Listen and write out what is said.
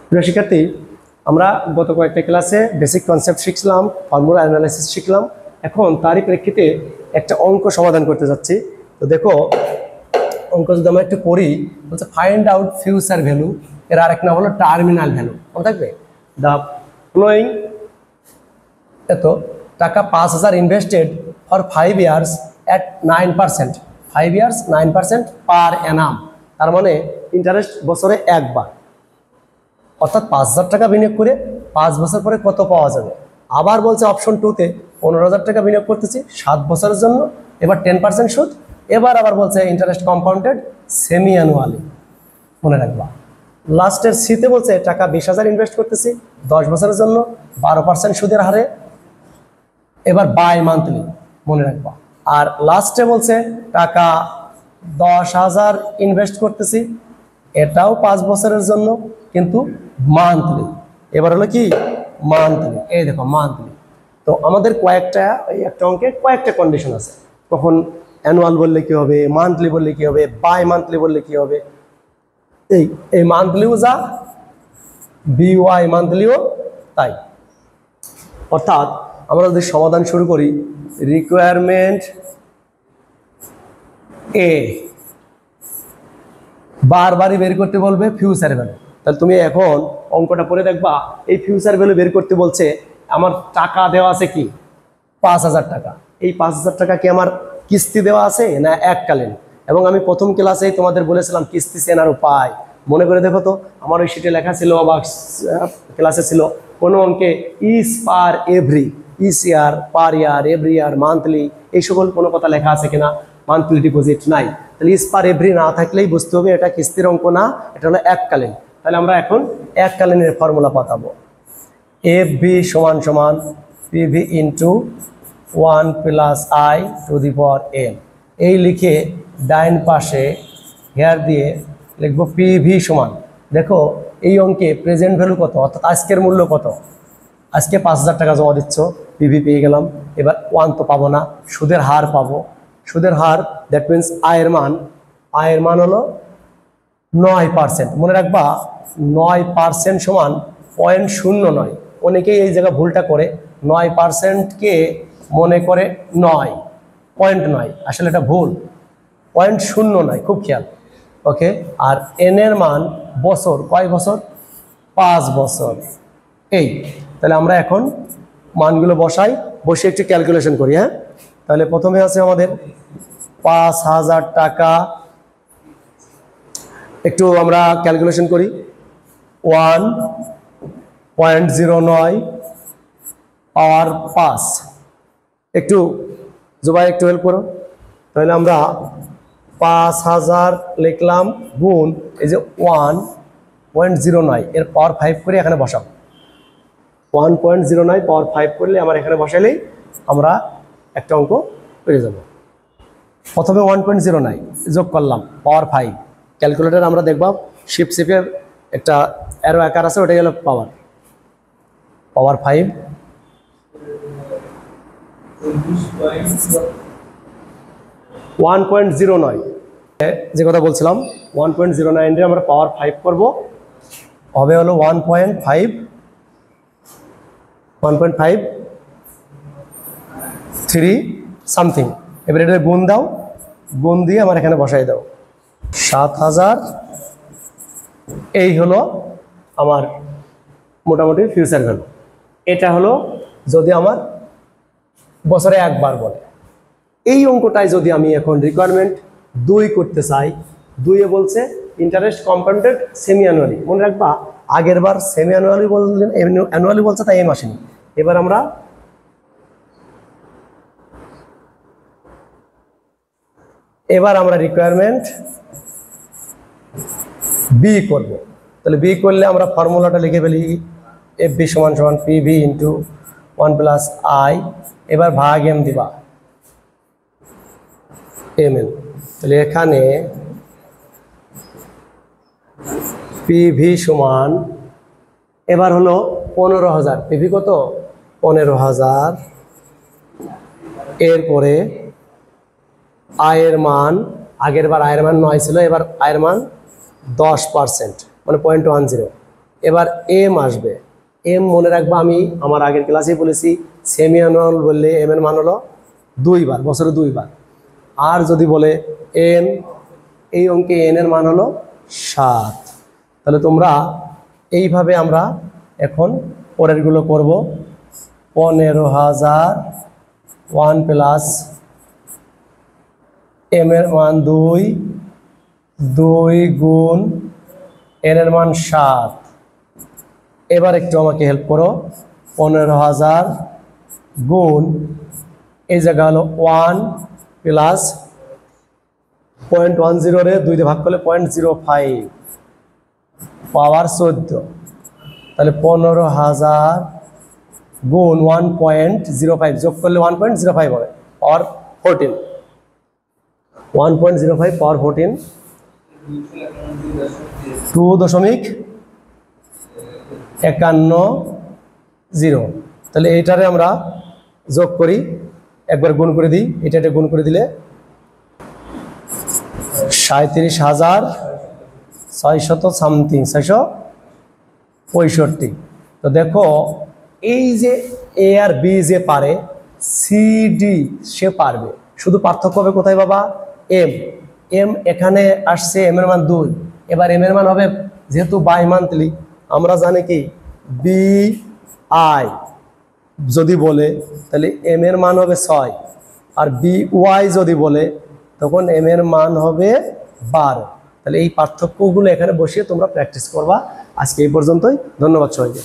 প্রিয় শিক্ষার্থী, আমরা গত কয়েকটা ক্লাসে বেসিক কনসেপ্ট শিখলাম, ফর্মুলা অ্যানালাইসিস শিখলাম। এখন তারই প্রেক্ষিতে একটা অঙ্ক সমাধান করতে যাচ্ছি। তো দেখো, অঙ্ক যদি আমরা একটু করি, বলছে ফাইন্ড আউট ফিউচার ভ্যালু, এর আরেক নাম হলো টার্মিনাল ভ্যালু। মনে থাকবে, দ্য ফলোয়িং এত টাকা 5,000 invested for 5 years at 9%, 5 years 9% পার অ্যানাম। তার মানে ইন্টারেস্ট বছরে একবার, অর্থাৎ 5,000 টাকা বিনিয়োগ করে 5 বছর পরে কত পাওয়া যাবে। আবার বলছে অপশন 2তে 15,000 টাকা বিনিয়োগ করতেছি 7 বছরের জন্য, এবার 10% সুদ। এবার আবার বলছে ইন্টারেস্ট কম্পাউন্ডেড সেমি অ্যানুয়ালি, মনে রাখবা। লাস্টের সিতে বলছে টাকা 20,000 ইনভেস্ট করতেছি 10 বছরের জন্য 12% সুদের হারে, এবার বাই মান্থলি, মনে রাখবা। আর লাস্টে বলছে টাকা 10,000 ইনভেস্ট করতেছি, এটাও 5 বছরের জন্য কিন্তু মান্থলি। এবার হলো কি মান্থলি, এই দেখো মান্থলি। তো আমাদের কয়েকটা, এই একটা অঙ্কে কয়েকটা কন্ডিশন আছে, কখন অ্যানুয়াল বললে কি হবে, মান্থলি বললে কি হবে, বাই মান্থলি বললে কি হবে। এই মান্থলিও যা, বিওয়াই মান্থলিও তাই। অর্থাৎ আমরা যদি সমাধান শুরু করি, রিকোয়ারমেন্ট এ বারবারই বের করতে বলবে ফিউচার ভ্যালু। তাহলে তুমি এখন অঙ্কটা পড়ে দেখবা, এই ফিউচার ভ্যালু বের করতে বলছে। আমার টাকা দেওয়া আছে কি 5,000 টাকা, এই 5,000 টাকা কি আমার কিস্তি দেওয়া আছে না এককালীন। এবং আমি প্রথম ক্লাসেই তোমাদের বলেছিলাম কিস্তি চেনার উপায়, মনে করে দেখো তো। আমার ওই শিটে লেখা ছিল বা ক্লাসে ছিল, কোনো অঙ্কে ইস পার এভরি, ইস ইয়ার, পার ইয়ার, এভরি ইয়ার, মান্থলি, এই সকল কোনো কথা লেখা আছে কিনা। মান্থলি ডিপোজিট নাই, তাহলে ইস পার এভরি না থাকলেই বুঝতে হবে এটা কিস্তির অঙ্ক না, এটা হলো এককালীন। তাহলে আমরা এখন এককালীনের ফর্মুলা পাতাবো। এফ ভি সমান সমান PV into 1 plus I to the power N. এই লিখে ডাইন পাশে হেয়ার দিয়ে লিখবো পিভি সমান। দেখো এই অঙ্কে প্রেজেন্ট ভ্যালু কত, অর্থাৎ আজকের মূল্য কত। আজকে 5,000 টাকা জমা দিচ্ছ, পিভি পেয়ে গেলাম। এবার 1 তো পাবো না, সুদের হার পাবো। সুদের হার দ্যাট মিনস আয়ের মান, আয়ের মান হলো 9%। মনে রাখবা 9% সমান 0.09। অনেকেই এই জায়গা ভুলটা করে, 9%কে মনে করে 9.9, আসলে এটা ভুল, 0.09, খুব খেয়াল। ওকে, আর এন এর মান বছর, কয় বছর, 5 বছর। এই তাহলে আমরা এখন মানগুলো বসাই, বসে একটু ক্যালকুলেশন করি। হ্যাঁ, তাহলে প্রথমে আছে আমাদের 5,000 টাকা, একটু আমরা ক্যালকুলেশন করি। 1.09 পাওয়ার 5, একটু জুবাই একটু হেল্প করো। তাহলে আমরা 5,000 লিখলাম গুণ এই যে 1.09 এর পাওয়ার 5 করে এখানে বসাও। 1.09 পাওয়ার 5 করলে আমার এখানে বসাইলেই আমরা একটা অঙ্ক পেয়ে যাব। প্রথমে 1.09 যোগ করলাম পাওয়ার 5, ক্যালকুলেটর আমরা দেখবা শিফট শিফের একটা অ্যারো আকার আছে, ওটাই হলো পাওয়ার, পাওয়ার 5 1.09 যে কথা বলছিলাম, 1.09 রে আমরা পাওয়ার 5 করব, হবে হলো 1.53 সামথিং। এবার এটা গুণ দাও, গুণ দিয়ে আমার এখানে বসাই দাও 7,000। এই হলো আমার মোটামুটি ফিউচার ভ্যালু। এটা হলো যদি আমার বছরে একবার বলে। এই অঙ্কটাই যদি আমি এখন রিকোয়ারমেন্ট 2 করতে চাই, 2-এ বলছে ইন্টারেস্ট কম্পাউন্ডেড সেমি অ্যানুয়ালি। মনে রাখবা আগের বার সেমি অ্যানুয়ালি বললেন, অ্যানুয়ালি বলছে, তাই এই মাসে। এবার আমরা রিকোয়ারমেন্ট বি করব। তাহলে বি করলে আমরা ফর্মুলাটা লিখে ফেলি, এফ বি সমান সমান পিভি ইন্টু 1 প্লাস আই, এবার ভাগ এম দিবা এম এল। তাহলে এখানে পিভি সমান, এবার হলো 15,000, পিভি কত 15,000, এরপরে আয়ের মান, আগের বার আয়ের মান 9 ছিল, এবার আয়ের মান 10%, মানে 0.10। এবার এম আসবে। এম মনে রাখবো, আমি আমার আগের ক্লাসেই বলেছি সেমি অ্যানুয়াল বললে এম এর মান হলো 2 বার, বছরে 2 বার। আর যদি বলে এন, এই অঙ্কে এন এর মান হলো 7। তাহলে তোমরা এইভাবে আমরা এখন পরেরগুলো করব। 15,000 1 প্লাস এম এর মান 2, 2 গুণ এন এর মান 7। এবার একটু আমাকে হেল্প করো। 15,000 গুণ এই জায়গা হলো 1 প্লাস 0.10 রে 2 দিয়ে ভাগ করলে 0.05 পাওয়ার 14। তাহলে 15,000 গুণ 1.05 যোগ করলে 1.05 হবে, পাওয়ার 14। 1.05 পাওয়ার 14 2.51। তাহলে এইটারে আমরা যোগ করি, একবার গুণ করে দিই, এটা গুণ করে দিলে 37,600 সামথিং, 665। তো দেখো এই যে এ আর বি যে পারে, সি ডি সে পারবে, শুধু পার্থক্য হবে কোথায় বাবা? এম। এম এখানে আসছে এম এর মান 2, এবার এম এর মান হবে যেহেতু বাই মান্থলি, আমরা জানি কি বি আই যদি বলে তাহলে এম এর মান হবে 6, আর বি ওয়াই যদি বলে তখন এম এর মান হবে 12। তাহলে এই পার্থক্যগুলো এখানে বসিয়ে তোমরা প্র্যাকটিস করবা। আজকে এই পর্যন্তই, ধন্যবাদ সবাইকে।